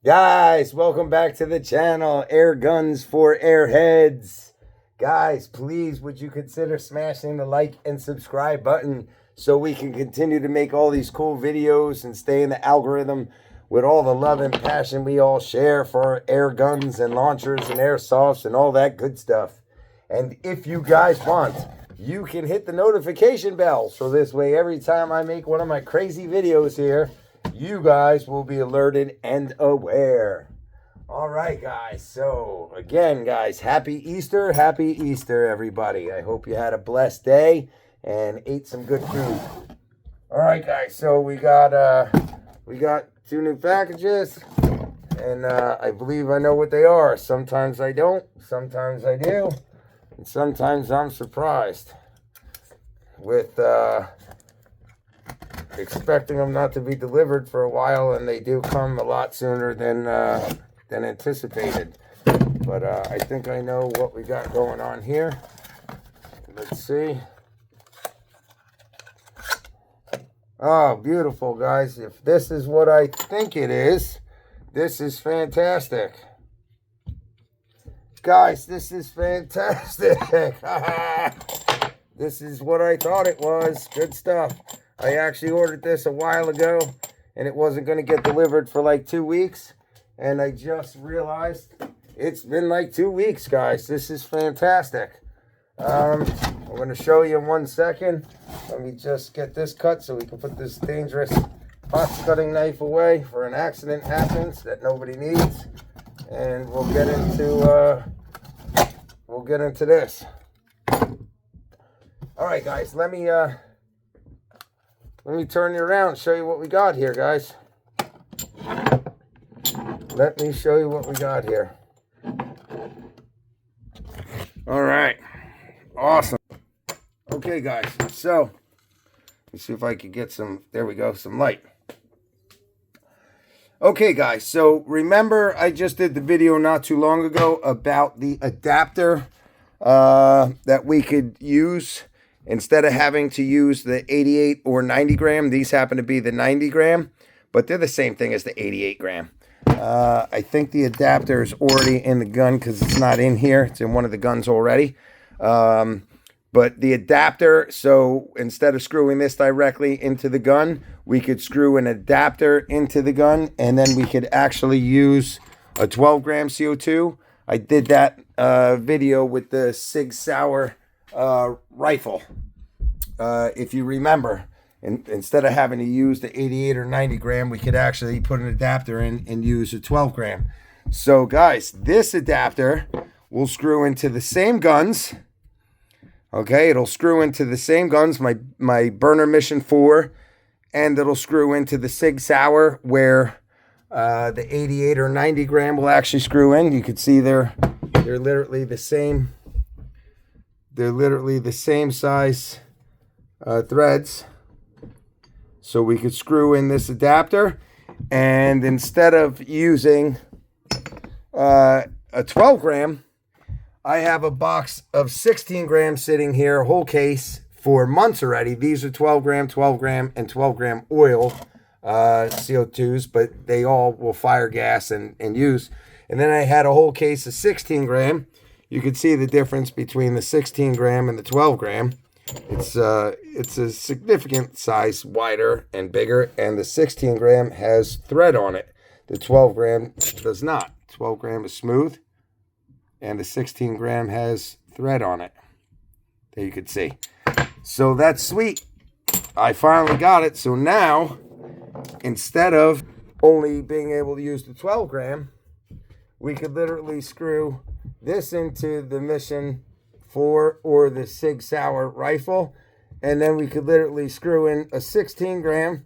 Guys, welcome back to the channel, Air Guns for Airheads. Guys, please, would you consider smashing the like and subscribe button so we can continue to make all these cool videos and stay in the algorithm with all the love and passion we all share for air guns and launchers and airsofts and all that good stuff. And if you guys want, you can hit the notification bell so this way every time I make one of my crazy videos here, you guys will be alerted and aware. All right, guys. So again, guys, happy Easter, everybody. I hope you had a blessed day and ate some good food. All right, guys. So we got 2 new packages, and I believe I know what they are. Sometimes I don't, sometimes I do, and sometimes I'm surprised with expecting them not to be delivered for a while, and they do come a lot sooner than anticipated. But I think I know what we got going on here. Let's see. Oh, beautiful, guys. If this is what I think it is, this is fantastic. Guys, this is fantastic. This is what I thought it was. Good stuff. I actually ordered this a while ago, and it wasn't going to get delivered for like 2 weeks. And I just realized it's been like 2 weeks, guys. This is fantastic. I'm going to show you in 1 second. Let me just get this cut so we can put this dangerous box cutting knife away for an accident happens that nobody needs. And we'll get into this. All right, guys. Let me turn you around and show you what we got here, guys. Let me show you what we got here. All right. Awesome. Okay, guys. So, let's see if I can get some, there we go, some light. Okay, guys. So, remember I just did the video not too long ago about the adapter that we could use. Instead of having to use the 88 or 90 gram, these happen to be the 90 gram, but they're the same thing as the 88 gram. I think the adapter is already in the gun because it's not in here. It's in one of the guns already. But the adapter, so instead of screwing this directly into the gun, we could screw an adapter into the gun, and then we could actually use a 12 gram CO2. I did that video with the Sig Sauer rifle, if you remember. And instead of having to use the 88 or 90 gram, we could actually put an adapter in and use a 12 gram. So guys, this adapter will screw into the same guns. Okay, it'll screw into the same guns, my Burner Mission 4, and it'll screw into the Sig Sauer where the 88 or 90 gram will actually screw in. You can see they're literally the same. They're literally the same size threads. So we could screw in this adapter, and instead of using a 12 gram, I have a box of 16 grams sitting here, a whole case for months already. These are 12 gram, and 12 gram oil CO2s, but they all will fire gas and use. And then I had a whole case of 16 gram. You can see the difference between the 16 gram and the 12 gram. It's a significant size wider and bigger, and the 16 gram has thread on it. The 12 gram does not. 12 gram is smooth, and the 16 gram has thread on it. There you can see. So that's sweet. I finally got it. So now, instead of only being able to use the 12 gram, we could literally screw this into the Mission 4 or the Sig Sauer rifle, and then we could literally screw in a 16 gram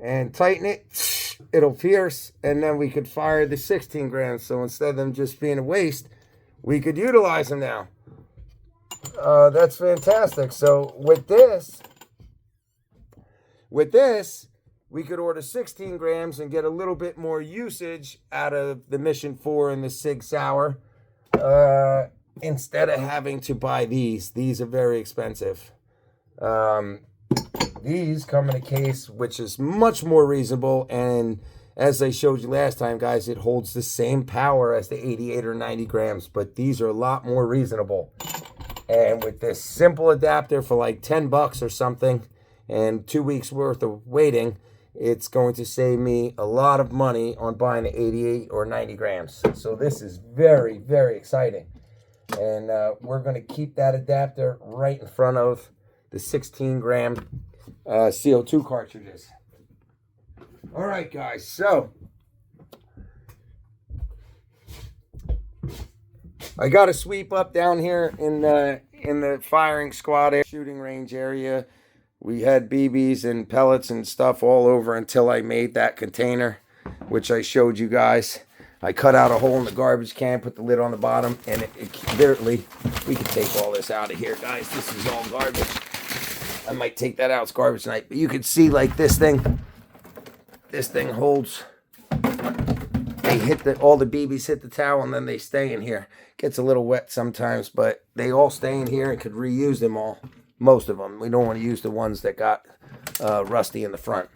and tighten it. It'll pierce, and then we could fire the 16 grams. So instead of them just being a waste, we could utilize them now. That's fantastic. So with this, we could order 16 grams and get a little bit more usage out of the Mission 4 and the Sig Sauer. Instead of having to buy these are very expensive. These come in a case which is much more reasonable and as I showed you last time, guys, it holds the same power as the 88 or 90 grams, but these are a lot more reasonable. And with this simple adapter for like 10 bucks or something, and 2 weeks worth of waiting, it's going to save me a lot of money on buying the 88 or 90 grams. So this is very, very exciting. And we're going to keep that adapter right in front of the 16 gram CO2 cartridges. All right, guys, so I got a sweep up down here in the firing squad shooting range area. We had BBs and pellets and stuff all over until I made that container, which I showed you guys. I cut out a hole in the garbage can, put the lid on the bottom, and it literally, we can take all this out of here, guys. This is all garbage. I might take that out. It's garbage night. But you can see, like, this thing holds. They hit all the BBs hit the towel, and then they stay in here. Gets a little wet sometimes, but they all stay in here and could reuse them all. Most of them. We don't want to use the ones that got rusty in the front.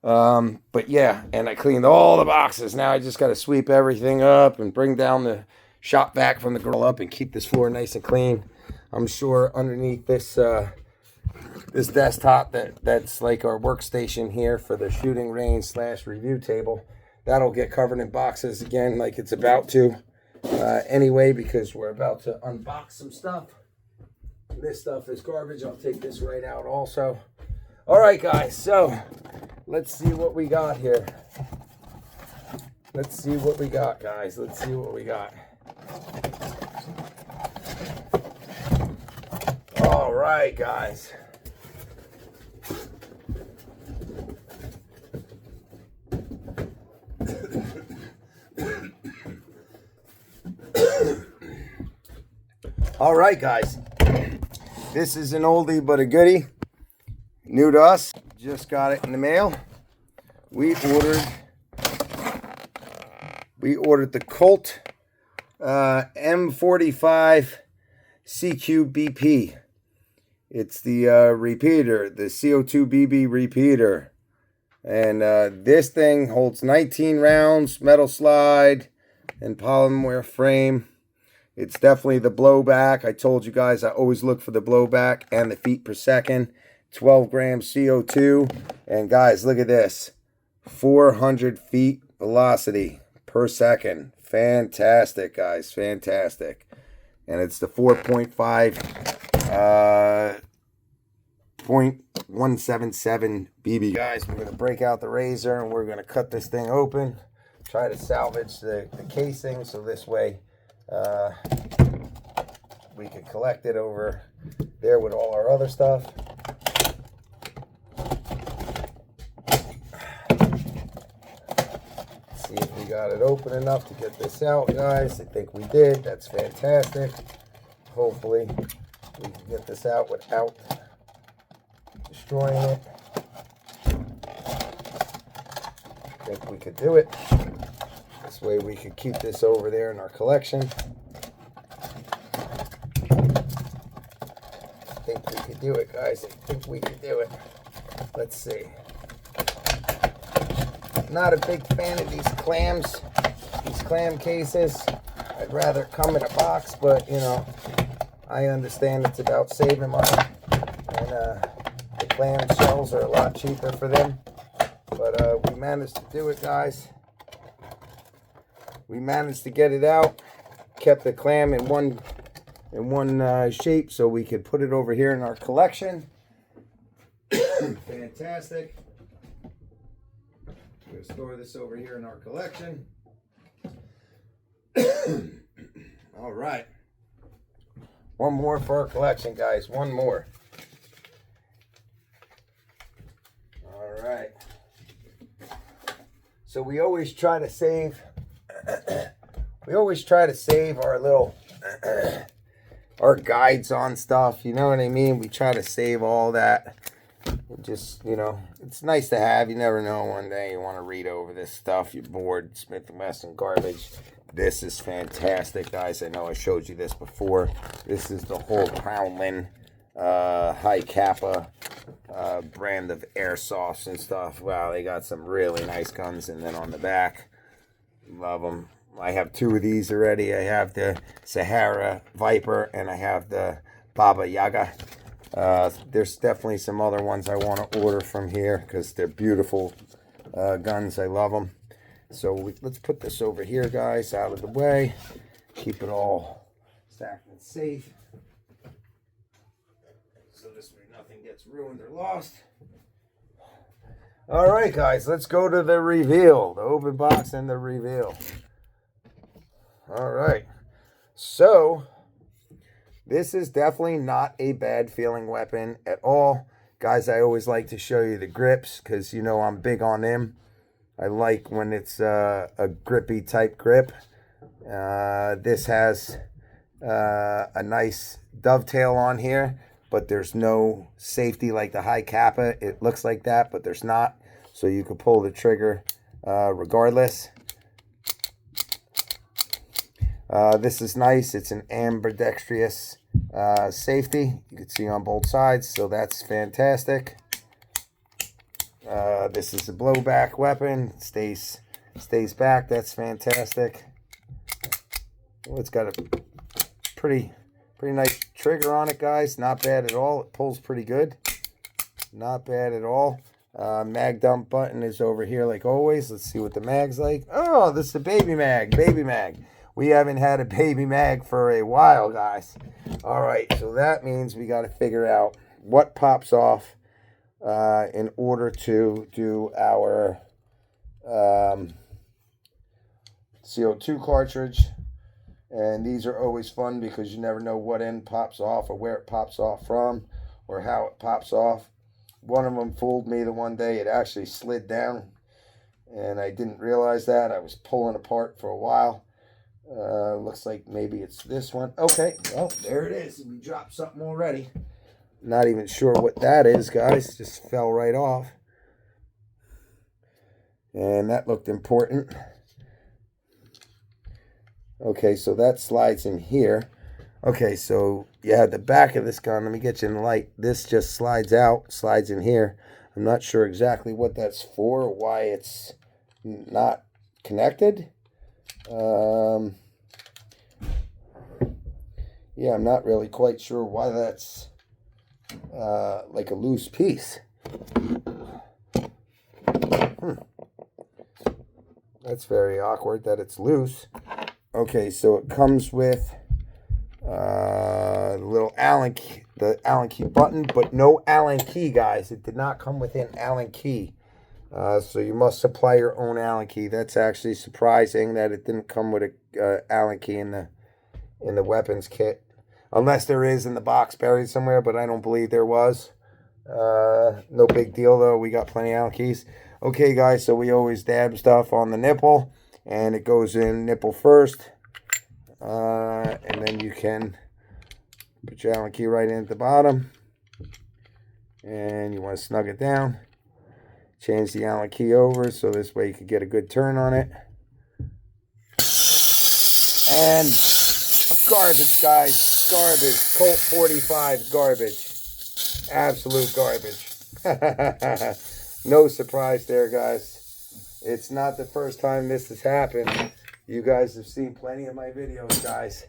But yeah, and I cleaned all the boxes. Now I just got to sweep everything up and bring down the shop vac from the girl up and keep this floor nice and clean. I'm sure underneath this this desktop that's like our workstation here for the shooting range / review table, that'll get covered in boxes again, like it's about to anyway, because we're about to unbox some stuff. This stuff is garbage. I'll take this right out also. All right, guys, so let's see what we got here. Let's see what we got, guys. Let's see what we got. All right, guys. All right, guys. This is an oldie but a goodie. New to us. Just got it in the mail. We ordered the Colt M45 Cqbp. It's the repeater, the CO2 BB repeater. And this thing holds 19 rounds, metal slide, and polymer frame. It's definitely the blowback. I told you guys I always look for the blowback and the feet per second. 12 grams CO2. And guys, look at this. 400 feet velocity per second. Fantastic, guys. Fantastic. And it's the 4.5 .177 BB. Guys, we're going to break out the razor and we're going to cut this thing open. Try to salvage the casing so this way we can collect it over there with all our other stuff. See if we got it open enough to get this out, guys. I think we did. That's fantastic. Hopefully we can get this out without destroying it. I think we could do it. This way we could keep this over there in our collection. I think we could do it, guys. I think we could do it. Let's see. Not a big fan of these clams, these clam cases. I'd rather it come in a box, but you know, I understand it's about saving money, and the clam shells are a lot cheaper for them. But we managed to do it, guys. We managed to get it out. Kept the clam in one shape so we could put it over here in our collection. Fantastic. We're going to store this over here in our collection. All right. One more for our collection, guys. One more. All right. So we always try to save our little our guides on stuff, you know what I mean? We try to save all that. Just, you know, it's nice to have. You never know, one day you want to read over this stuff. You're bored, Smith & Wesson garbage. This is fantastic, guys. I know I showed you this before. This is the whole Crownland high kappa brand of airsofts and stuff. Wow, they got some really nice guns. And then on the back, love them. I have two of these already. I have the Sahara Viper and I have the Baba Yaga. There's definitely some other ones I want to order from here because they're beautiful guns. I love them. So let's put this over here, guys, out of the way. Keep it all stacked and safe. So this way nothing gets ruined or lost. All right, guys, let's go to the reveal. The open box and the reveal. All right. So this is definitely not a bad feeling weapon at all. Guys, I always like to show you the grips because, you know, I'm big on them. I like when it's a grippy type grip. This has a nice dovetail on here, but there's no safety like the high kappa. It looks like that, but there's not. So you can pull the trigger regardless. This is nice. It's an ambidextrous safety. You can see on both sides, so that's fantastic. This is a blowback weapon. Stays back. That's fantastic. Well, it's got a pretty nice trigger on it, guys. Not bad at all. It pulls pretty good. Not bad at all. Mag dump button is over here like always. Let's see what the mag's like. Oh, this is a baby mag. Baby mag. We haven't had a baby mag for a while, guys. All right, so that means we got to figure out what pops off in order to do our CO2 cartridge. And these are always fun because you never know what end pops off or where it pops off from or how it pops off. One of them fooled me the one day. It actually slid down, and I didn't realize that. I was pulling apart for a while. Looks like maybe it's this one. Okay, well, there it is. We dropped something already. Not even sure what that is, guys. Just fell right off. And that looked important. Okay, so that slides in here. Okay, so you had the back of this gun. Let me get you in the light. This just slides out, slides in here. I'm not sure exactly what that's for, or why it's not connected. Yeah, I'm not really quite sure why that's like a loose piece. That's very awkward that it's loose. Okay, so it comes with the little Allen key, the Allen key button, but no Allen key, guys. It did not come with an Allen key. So you must supply your own Allen key. That's actually surprising that it didn't come with a Allen key in the weapons kit. Unless there is in the box buried somewhere, but I don't believe there was. No big deal, though. We got plenty of Allen keys. Okay, guys, so we always dab stuff on the nipple, and it goes in nipple first. And then you can put your Allen key right in at the bottom. And you want to snug it down. Change the Allen key over so this way you can get a good turn on it. And garbage, guys. Garbage. Colt 45 garbage. Absolute garbage. No surprise there, guys. It's not the first time this has happened. You guys have seen plenty of my videos, guys.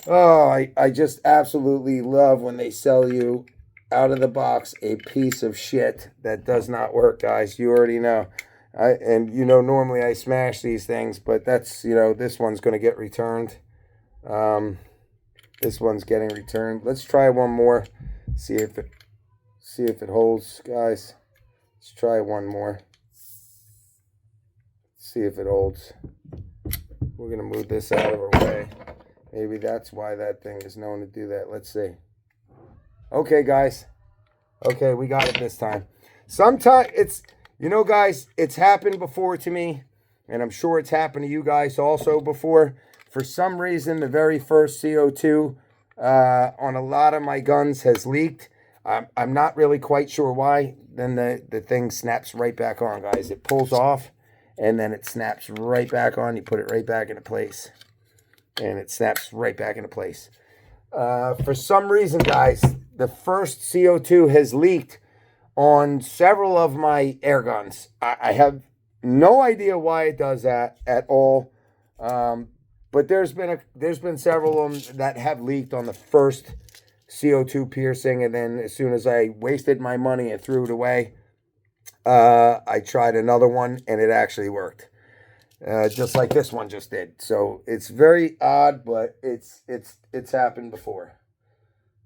Oh, I just absolutely love when they sell you out of the box a piece of shit that does not work, guys. You already know. And you know, normally I smash these things, but that's, you know, this one's going to get returned. This one's getting returned. Let's try one more. See if it holds, guys. Let's try one more. See if it holds. We're going to move this out of our way. Maybe that's why that thing is known to do that. Let's see. Okay, guys. Okay, we got it this time. Sometimes it's, you know, guys, it's happened before to me, and I'm sure it's happened to you guys also before. For some reason, the very first CO2 on a lot of my guns has leaked. I'm not really quite sure why. Then the thing snaps right back on, guys. It pulls off, and then it snaps right back on. You put it right back into place, and it snaps right back into place. For some reason, guys, the first CO2 has leaked on several of my air guns. I have no idea why it does that at all. But there's been several of them that have leaked on the first CO2 piercing, and then as soon as I wasted my money and threw it away, I tried another one and it actually worked. Just like this one just did. So it's very odd, but it's happened before.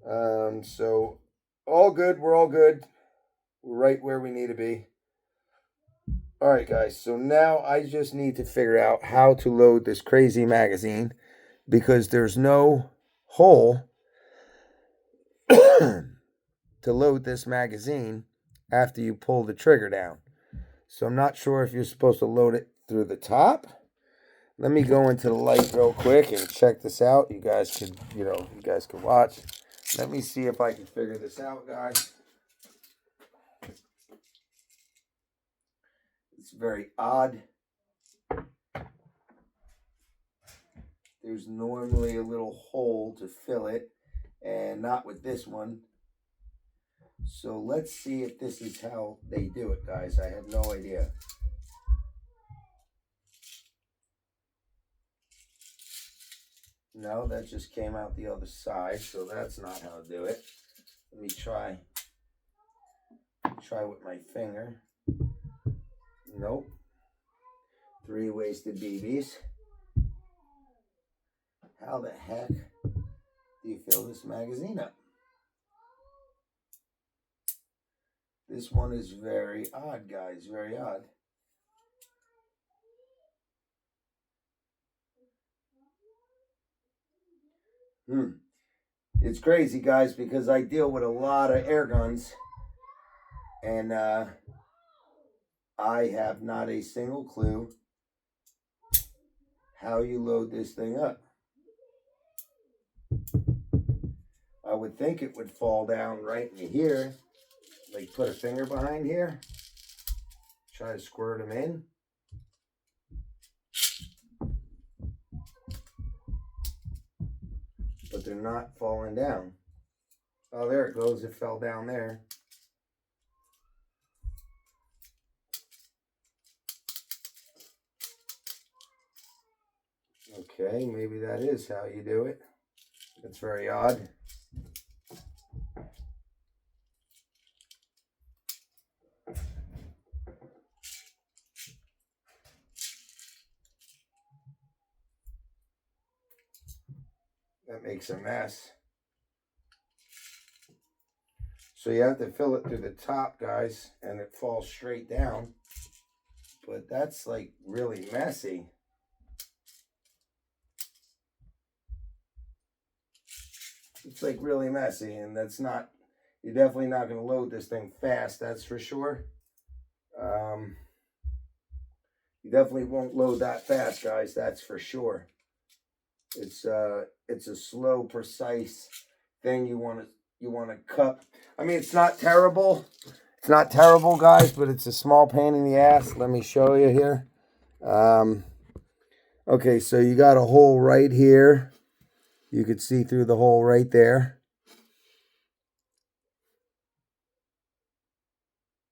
So all good. We're all good. We're right where we need to be. All right, guys. So now I just need to figure out how to load this crazy magazine because there's no hole to load this magazine after you pull the trigger down. So I'm not sure if you're supposed to load it through the top. Let me go into the light real quick and check this out. You guys can, watch. Let me see if I can figure this out, guys. It's very odd. There's normally a little hole to fill it, and not with this one. So let's see if this is how they do it, guys. I have no idea. No, that just came out the other side, so that's not how to do it. Let me try with my finger. Nope. 3 wasted BBs. How the heck do you fill this magazine up? This one is very odd, guys. Very odd. It's crazy, guys, because I deal with a lot of air guns, and I have not a single clue how you load this thing up. I would think it would fall down right in here. Like put a finger behind here. Try to squirt them in. But they're not falling down. Oh, there it goes. It fell down there. Okay, maybe that is how you do it. It's very odd. That makes a mess. So you have to fill it through the top, guys, and it falls straight down. But that's like really messy. It's like really messy, and that's not, you're definitely not going to load this thing fast, that's for sure. You definitely won't load that fast, guys, that's for sure. It's a slow, precise thing you want to cup. I mean, it's not terrible. It's not terrible, guys, but it's a small pain in the ass. Let me show you here. Okay, so you got a hole right here. You could see through the hole right there.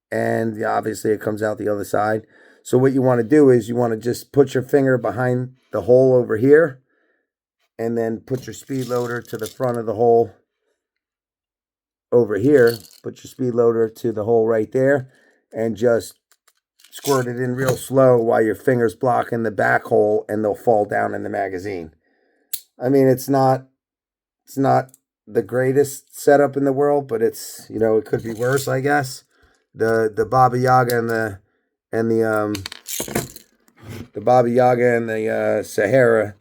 And obviously it comes out the other side. So what you want to do is you want to just put your finger behind the hole over here. And then put your speed loader to the front of the hole over here. Put your speed loader to the hole right there. And just squirt it in real slow while your finger's blocking the back hole. And they'll fall down in the magazine. I mean, it's not the greatest setup in the world. But it's, it could be worse, I guess. The Baba Yaga and the Baba Yaga and the Sahara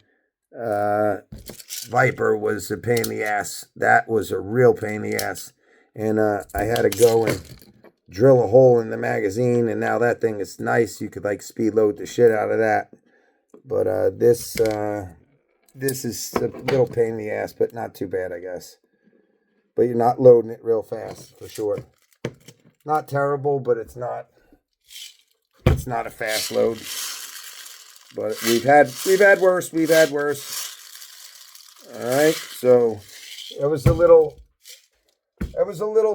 Viper was a pain in the ass. That was a real pain in the ass. And I had to go and drill a hole in the magazine, and now that thing is nice. You could like speed load the shit out of that. But this is a little pain in the ass, but not too bad, I guess. But you're not loading it real fast for sure. Not terrible, but it's not a fast load. But we've had worse. All right, so It was a little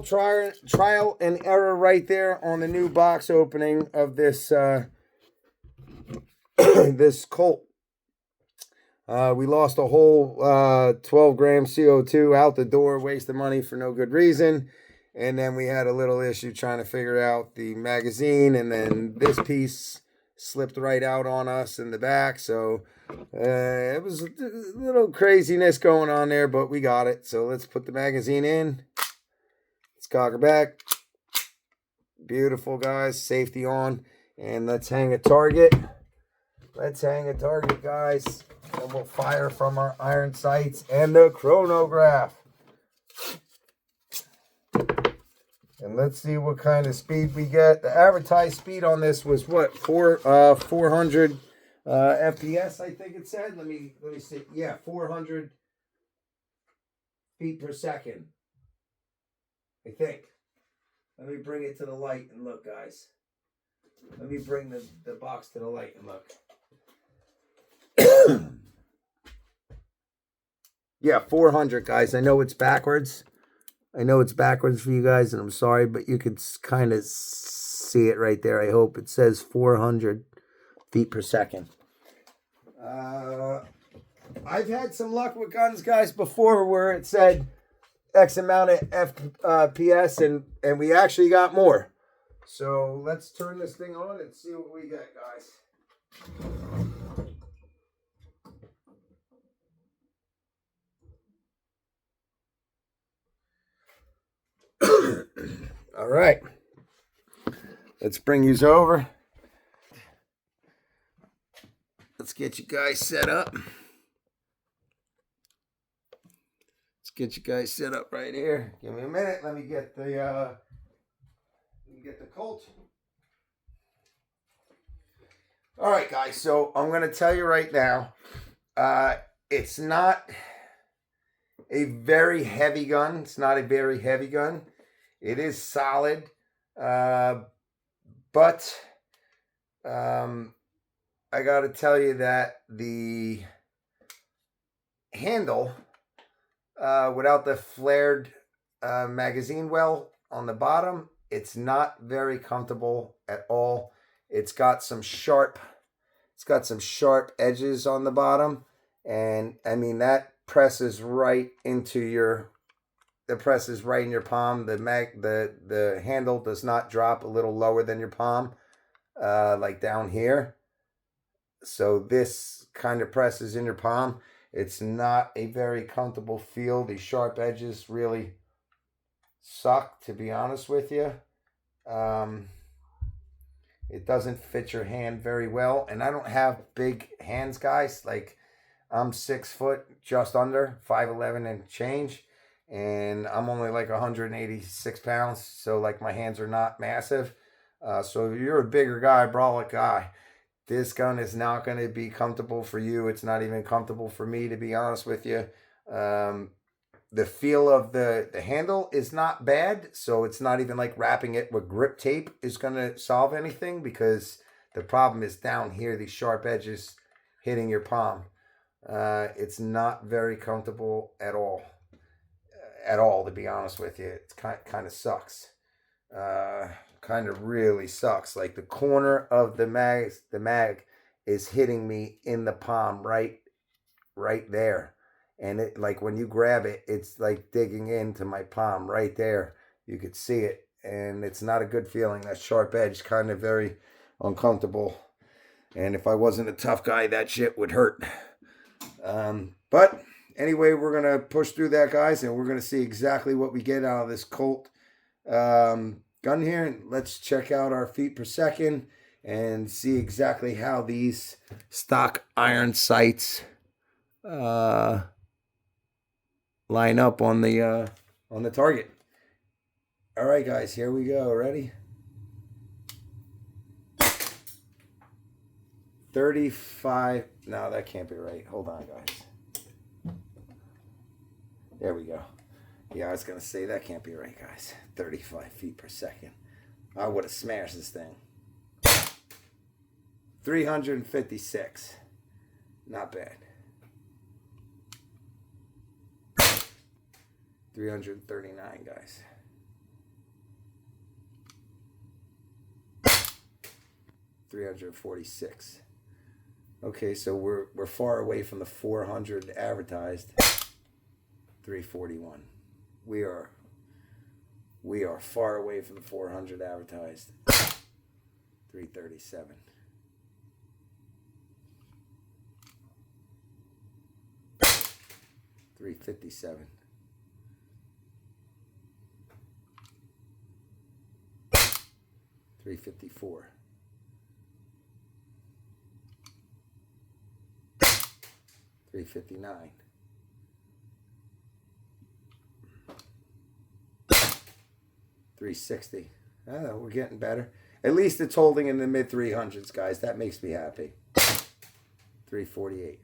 trial and error right there on the new box opening of this this Colt. We lost a whole 12 gram CO2 out the door, wasted money for no good reason. And then we had a little issue trying to figure out the magazine, and then this piece slipped right out on us in the back. So it was a little craziness going on there, but we got it. So let's put the magazine in. Let's cock her back. Beautiful, guys. Safety on. And let's hang a target. Let's hang a target, guys. And we'll fire from our iron sights and the chronograph. And let's see what kind of speed we get. The advertised speed on this was what? 400 FPS, I think it said. Let me see. Yeah, 400 feet per second, I think. Let me bring it to the light and look, guys. Let me bring the box to the light and look. Yeah, 400, guys. I know it's backwards. I know it's backwards for you guys, and I'm sorry, but you could kind of see it right there. I hope it says 400 feet per second. I've had some luck with guns, guys, before where it said X amount of FPS, and we actually got more. So let's turn this thing on and see what we get, guys. All right, let's bring yous over. Let's get you guys set up. Let's get you guys set up right here. Give me a minute. Let me get the Colt. All right, guys. So I'm gonna tell you right now, it's not a very heavy gun. It's not a very heavy gun. It is solid, but I got to tell you that the handle, without the flared magazine well on the bottom, it's not very comfortable at all. It's got some sharp edges on the bottom, and I mean that presses right into your. The press is right in your palm. The handle does not drop a little lower than your palm, like down here. So this kind of presses in your palm. It's not a very comfortable feel. The sharp edges really suck, to be honest with you. It doesn't fit your hand very well, and I don't have big hands, guys. Like, I'm 6 foot, just under 5'11" and change. And I'm only like 186 pounds, so like my hands are not massive. So if you're a bigger guy, brolic guy, this gun is not going to be comfortable for you. It's not even comfortable for me, to be honest with you. The feel of the handle is not bad, so it's not even like wrapping it with grip tape is going to solve anything, because the problem is down here, these sharp edges hitting your palm. It's not very comfortable at all. To be honest with you. It kind of sucks. Kind of really sucks. Like the corner of the mag is hitting me in the palm right there. And it, like, when you grab it, it's like digging into my palm right there. You could see it, and it's not a good feeling. That sharp edge, kind of very uncomfortable. And if I wasn't a tough guy, that shit would hurt. But anyway, we're going to push through that, guys, and we're going to see exactly what we get out of this Colt gun here. And let's check out our feet per second and see exactly how these stock iron sights line up on the target. All right, guys, here we go. Ready? 35. No, that can't be right. Hold on, guys. There we go. Yeah, I was going to say that can't be right, guys. 35 feet per second. I would have smashed this thing. 356. Not bad. 339, guys. 346. Okay, so we're far away from the 400 advertised. 341. We are far away from the 400 advertised. 337. 357. 354. 359. 360. Oh, we're getting better. At least it's holding in the mid 300s, guys. That makes me happy. 348.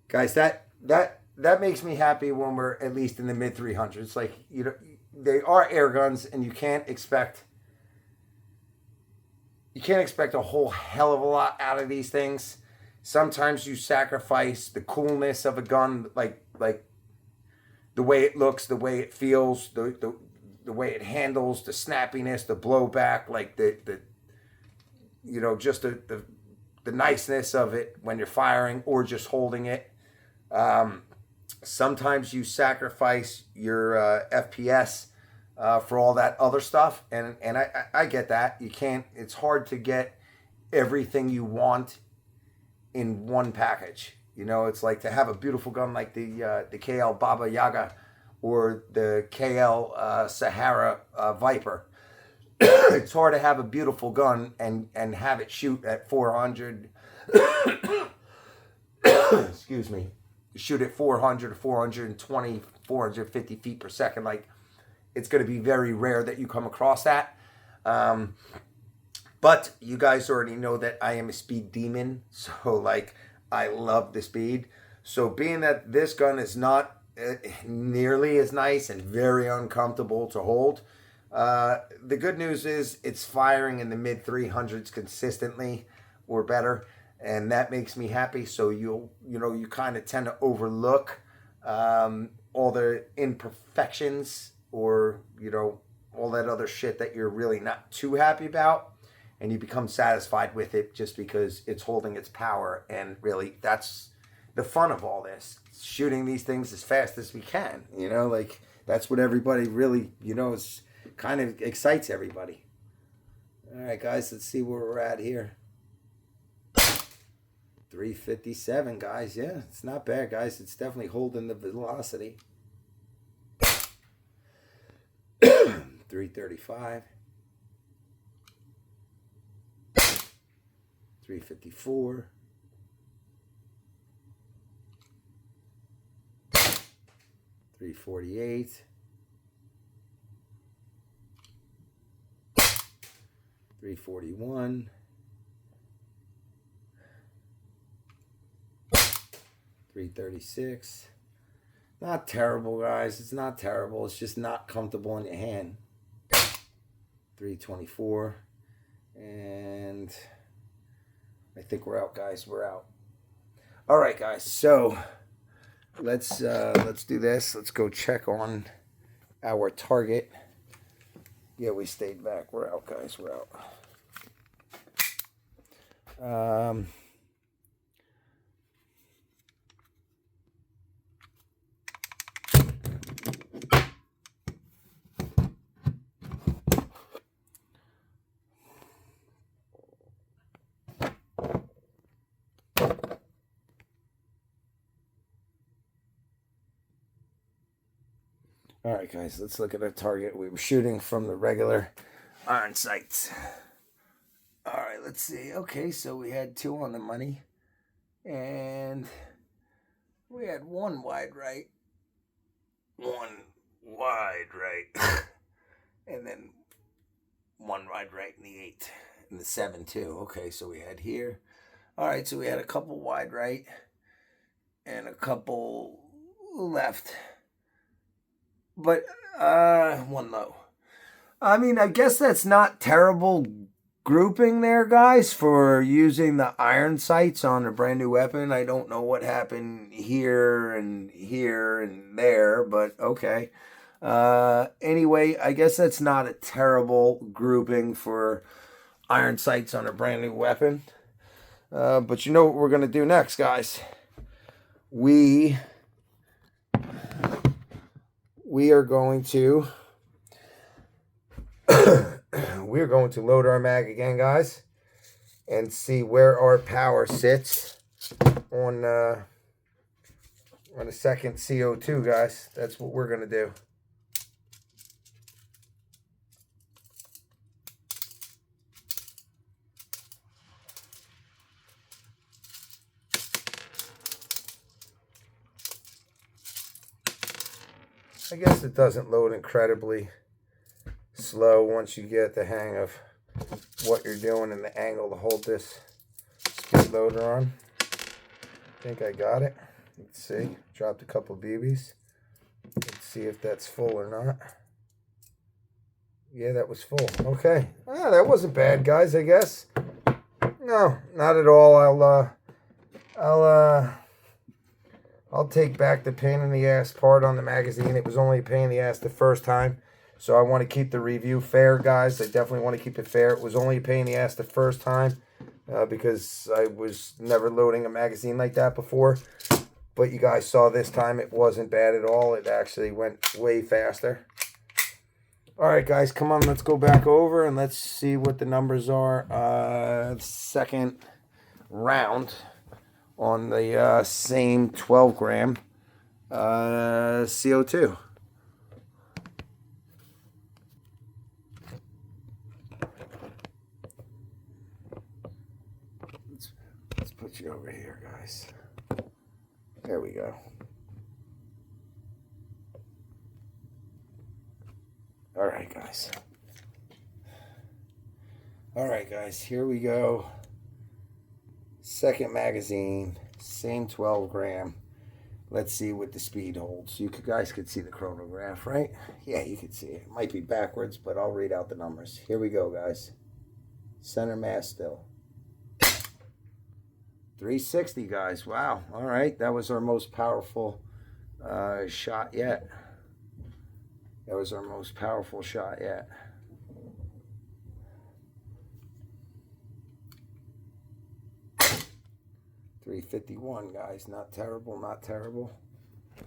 Guys, that makes me happy when we're at least in the mid 300s. Like, you know, they are air guns, and you can't expect a whole hell of a lot out of these things. Sometimes you sacrifice the coolness of a gun, like the way it looks, the way it feels, the way it handles, the snappiness, the blowback, like the you know, just the niceness of it when you're firing or just holding it. Sometimes you sacrifice your FPS for all that other stuff, and I get that. You can't. It's hard to get everything you want in one package. You know, it's like to have a beautiful gun like the KL Baba Yaga or the KL Sahara Viper. It's hard to have a beautiful gun and have it shoot at 400. Excuse me. Shoot at 400, 420, 450 feet per second. Like, it's going to be very rare that you come across that. But you guys already know that I am a speed demon. So, like, I love the speed. So, being that this gun is not nearly as nice and very uncomfortable to hold, the good news is it's firing in the mid 300s consistently or better. And that makes me happy. So, you kind of tend to overlook all the imperfections or, you know, all that other shit that you're really not too happy about. And you become satisfied with it just because it's holding its power. And really, that's the fun of all this. Shooting these things as fast as we can. You know, like, that's what everybody really, you know, is kind of excites everybody. All right, guys, let's see where we're at here. 357, guys. Yeah, it's not bad, guys. It's definitely holding the velocity. 335. 354. 348. 341. 336. Not terrible, guys. It's not terrible. It's just not comfortable in your hand. 324. And I think we're out, guys. We're out. All right, guys. So let's do this. Let's go check on our target. Yeah, we stayed back. We're out, guys. We're out. All right, guys, let's look at our target. We were shooting from the regular iron sights. All right, let's see. Okay, so we had 2 on the money, and we had 1 wide right, 1 wide right, and then 1 wide right in the 8, and the 7 too. Okay, so we had here. All right, so we had a couple wide right and a couple left. But 1 low. I mean, I guess that's not terrible grouping there, guys, for using the iron sights on a brand new weapon. I don't know what happened here and there, but okay. Anyway, I guess that's not a terrible grouping for iron sights on a brand new weapon. But you know what we're going to do next, guys? We are going to load our mag again, guys, and see where our power sits on a second CO2, guys. That's what we're going to do. I guess it doesn't load incredibly slow once you get the hang of what you're doing and the angle to hold this speed loader on. I think I got it. Let's see. Dropped a couple BBs. Let's see if that's full or not. Yeah, that was full. Okay. That wasn't bad, guys, I guess. No, not at all. I'll take back the pain in the ass part on the magazine. It was only a pain in the ass the first time. So I want to keep the review fair, guys. I definitely want to keep it fair. It was only a pain in the ass the first time because I was never loading a magazine like that before. But you guys saw this time it wasn't bad at all. It actually went way faster. All right, guys, come on. Let's go back over and let's see what the numbers are. Second round on the same 12 gram CO2. Let's put you over here, guys. There we go. All right, guys. All right, guys, here we go. Second magazine, same 12 gram. Let's see what the speed holds. You guys could see the chronograph, right? Yeah, you can see it. It might be backwards, but I'll read out the numbers. Here we go, guys. Center mass still. 360, guys. Wow. All right. That was our most powerful shot yet. That was our most powerful shot yet. $351, guys. Not terrible, not terrible.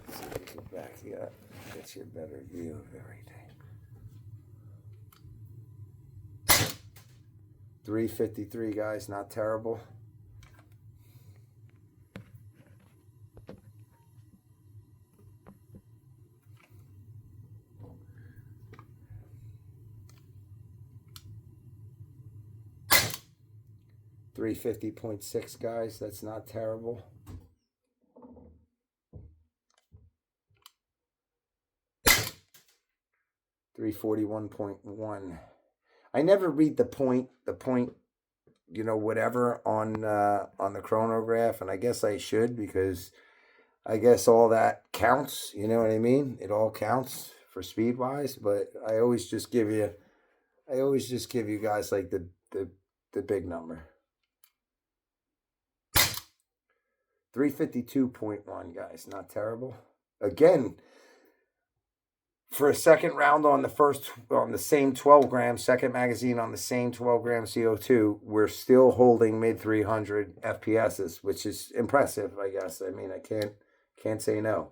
Let's see if we can back you up. Get you a better view of everything. 353, guys. Not terrible. $350.6, guys. That's not terrible. $341.1. I never read the point, you know, whatever on the chronograph, and I guess I should, because I guess all that counts. You know what I mean? It all counts for speed wise, but I always just give you guys like the big number. 352.1, guys. Not terrible. Again, for a second round on the same 12 gram, second magazine on the same 12 gram CO2, we're still holding mid 300 FPSs, which is impressive, I guess. I mean, I can't say no.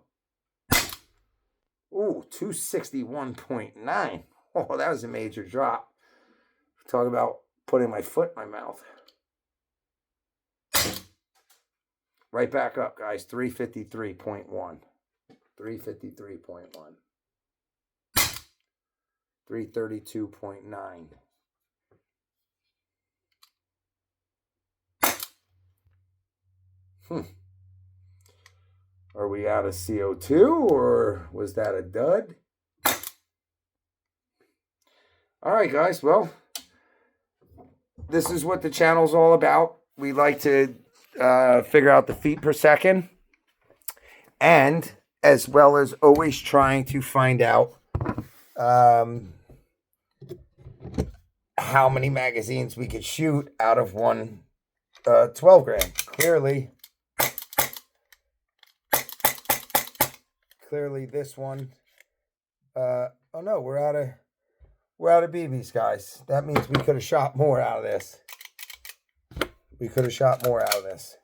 Ooh, 261.9. Oh, that was a major drop. Talk about putting my foot in my mouth. Right back up, guys. 353.1. 353.1. 332.9. Are we out of CO2, or was that a dud? All right, guys. Well, this is what the channel's all about. We like to figure out the feet per second, and as well as always trying to find out how many magazines we could shoot out of one 12 gram. Clearly this one. Oh no, we're out of BBs, guys. That means we could have shot more out of this. We could have shot more out of this.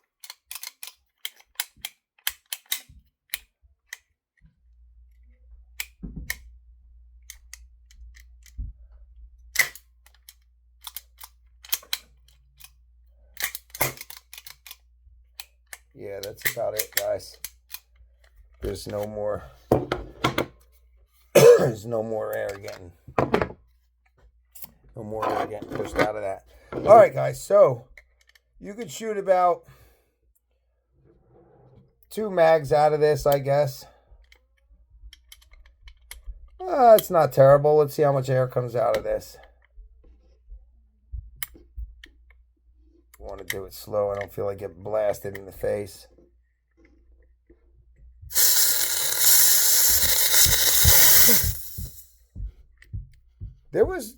Yeah, that's about it, guys. There's no more. There's no more air getting. No more air getting pushed out of that. All right, guys. So you could shoot about 2 mags out of this, I guess. It's not terrible. Let's see how much air comes out of this. I want to do it slow. I don't feel like getting blasted in the face. There was,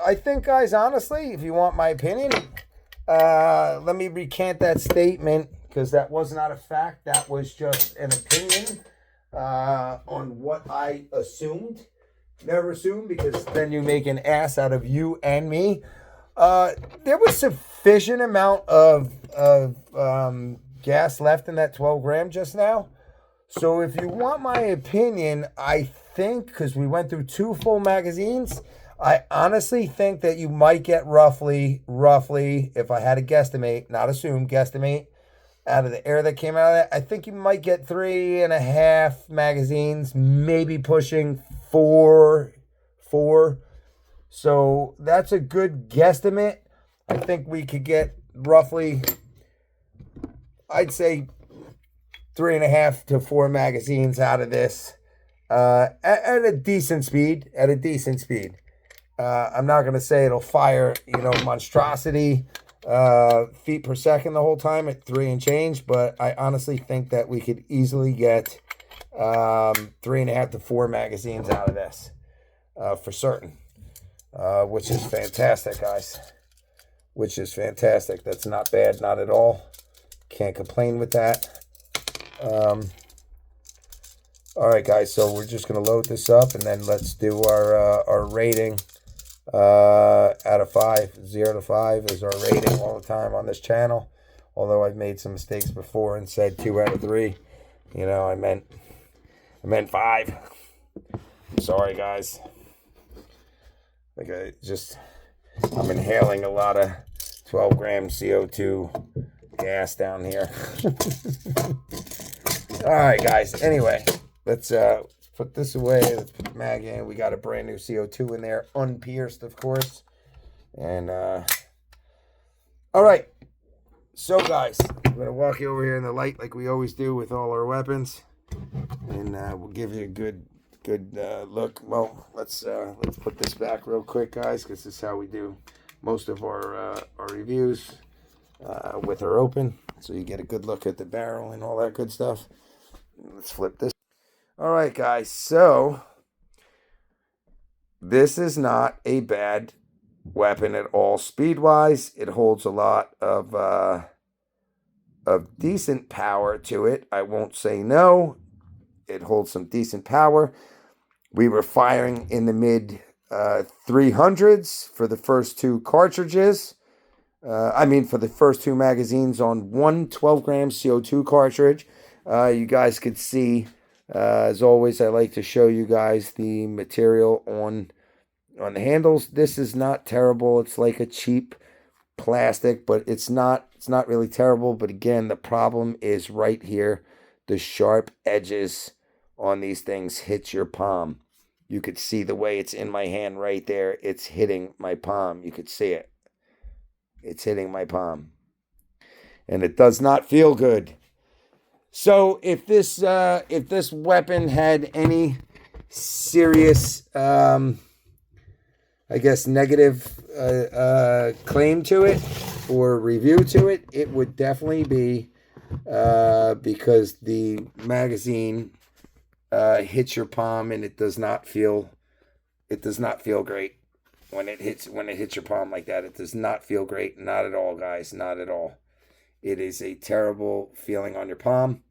I think, guys, honestly, if you want my opinion, let me recant that statement, because that was not a fact. That was just an opinion on what I assumed. Never assume, because then you make an ass out of you and me. There was sufficient amount of gas left in that 12 gram just now. So if you want my opinion, I think, because we went through 2 full magazines, I honestly think that you might get roughly, if I had to guesstimate, not assume, guesstimate, out of the air that came out of that, I think you might get 3.5 magazines, maybe pushing 4. So that's a good guesstimate. I think we could get roughly, I'd say, 3.5 to 4 magazines out of this at a decent speed. I'm not going to say it'll fire, monstrosity feet per second the whole time at 3 and change, but I honestly think that we could easily get 3.5 to 4 magazines out of this for certain, which is fantastic, guys. Which is fantastic. That's not bad, not at all. Can't complain with that. All right, guys, so we're just going to load this up, and then let's do our rating out of 5. 0 to 5 is our rating all the time on this channel, although I've made some mistakes before and said 2 out of 3. I meant 5. Sorry, guys. I'm inhaling a lot of 12 gram CO2 gas down here. All right, guys. Anyway, let's put this away. Let's put the mag in. We got a brand new CO2 in there, unpierced, of course. And all right. So, guys, I'm gonna walk you over here in the light like we always do with all our weapons, and we'll give you a good look. Well, let's put this back real quick, guys, because this is how we do most of our reviews with her open, so you get a good look at the barrel and all that good stuff. Let's flip this. All right, guys, so this is not a bad weapon at all. Speed wise, it holds a lot of decent power to it. I won't say no. It holds some decent power. We were firing in the mid 300s for the first 2 cartridges. For the first 2 magazines on one 12 gram CO2 cartridge. You guys could see, as always, I like to show you guys the material on the handles. This is not terrible. It's like a cheap plastic, but it's not really terrible. But again, the problem is right here. The sharp edges on these things hit your palm. You could see the way it's in my hand right there. It's hitting my palm. You could see it. It's hitting my palm. And it does not feel good. So if this weapon had any serious, negative claim to it or review to it, it would definitely be because the magazine hits your palm and it does not feel great. when it hits your palm like that. It does not feel great. Not at all, guys. Not at all. It is a terrible feeling on your palm.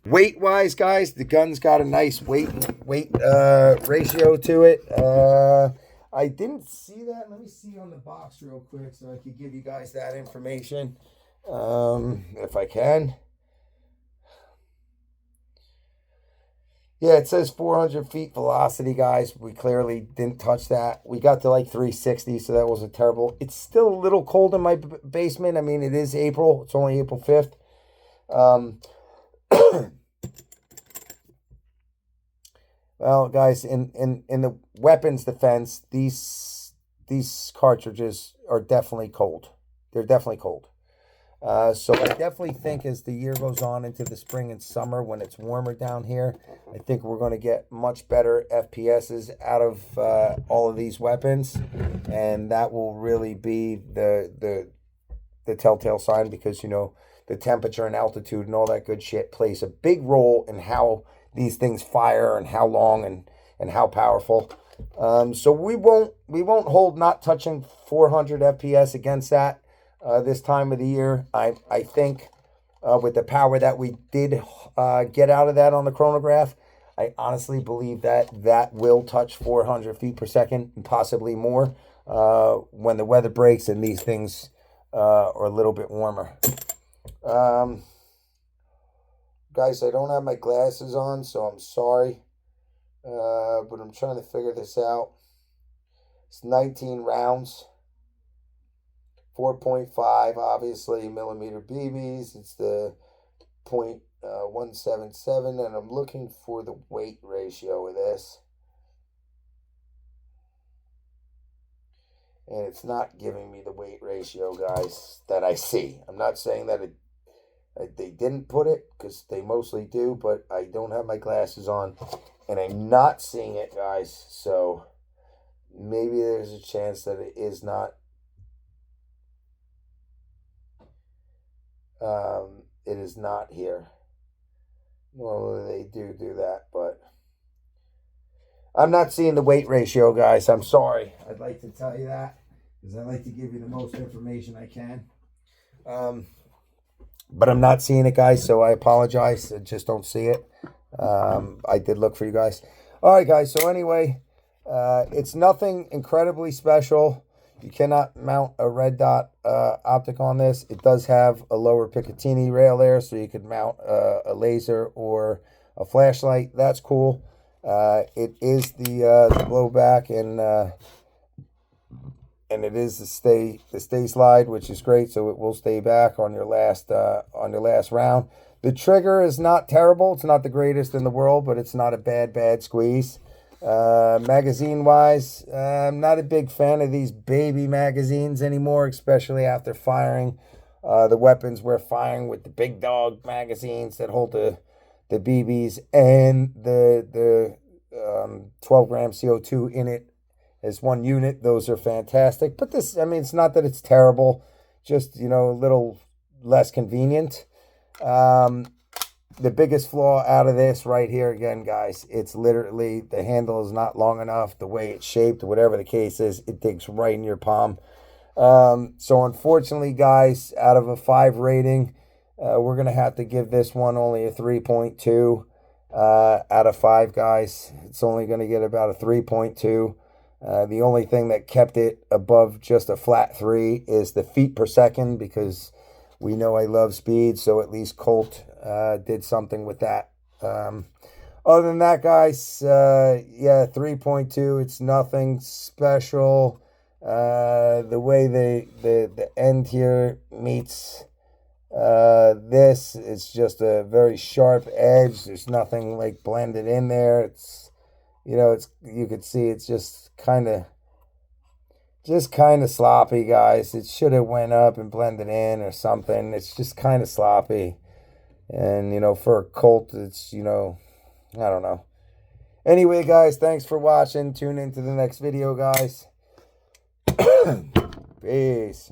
Weight wise, guys, the gun's got a nice weight ratio to it. I didn't see that. Let me see on the box real quick so I could give you guys that information, if I can. Yeah, it says 400 feet velocity, guys. We clearly didn't touch that. We got to like 360, so that wasn't terrible. It's still a little cold in my basement. I mean, it is April. It's only April 5th. Well, guys, in the weapons defense, these cartridges are definitely cold. They're definitely cold. So I definitely think as the year goes on into the spring and summer, when it's warmer down here, I think we're going to get much better FPSs out of all of these weapons, and that will really be the telltale sign, because, you know, the temperature and altitude and all that good shit plays a big role in how these things fire and how long and how powerful. So we won't hold not touching 400 FPS against that this time of the year. I think with the power that we did get out of that on the chronograph, I honestly believe that will touch 400 feet per second and possibly more when the weather breaks and these things are a little bit warmer. Guys, I don't have my glasses on, so I'm sorry, but I'm trying to figure this out. It's 19 rounds, 4.5, obviously, millimeter BBs. It's the .177, and I'm looking for the weight ratio of this. And it's not giving me the weight ratio, guys, that I see. I'm not saying that they didn't put it, because they mostly do, but I don't have my glasses on, and I'm not seeing it, guys. So maybe there's a chance that it is not. It is not here. Normally they do that, but I'm not seeing the weight ratio, guys. I'm sorry. I'd like to tell you that, because I like to give you the most information I can. But I'm not seeing it, guys, so I apologize. I just don't see it. I did look for you guys. All right, guys, so anyway, it's nothing incredibly special. You cannot mount a red dot optic on this. It does have a lower Picatinny rail there, so you could mount a laser or a flashlight. That's cool. It is the blowback, and it is the stay slide, which is great. So it will stay back on your last round. The trigger is not terrible. It's not the greatest in the world, but it's not a bad squeeze. Magazine wise, I'm not a big fan of these baby magazines anymore, especially after firing the weapons we're firing with the big dog magazines that hold the BBs and the 12 gram CO2 in it as one unit. Those are fantastic. But this, I mean, it's not that it's terrible, just, you know, a little less convenient. The biggest flaw out of this right here, again, guys, it's literally the handle is not long enough. The way it's shaped, whatever the case is, it digs right in your palm. So unfortunately, guys, out of a 5 rating, we're going to have to give this one only a 3.2 out of 5, guys. It's only going to get about a 3.2. The only thing that kept it above just a flat 3 is the feet per second, because we know I love speed, so at least Colt did something with that. Other than that, guys, yeah, 3.2. It's nothing special. The way the end here meets this, it's just a very sharp edge. There's nothing like blended in there. It's, you know, it's, you could see it's just kind of sloppy, guys. It should have went up and blended in or something. It's just kind of sloppy. And, you know, for a Colt, it's, you know, I don't know. Anyway, guys, thanks for watching. Tune into the next video, guys. Peace.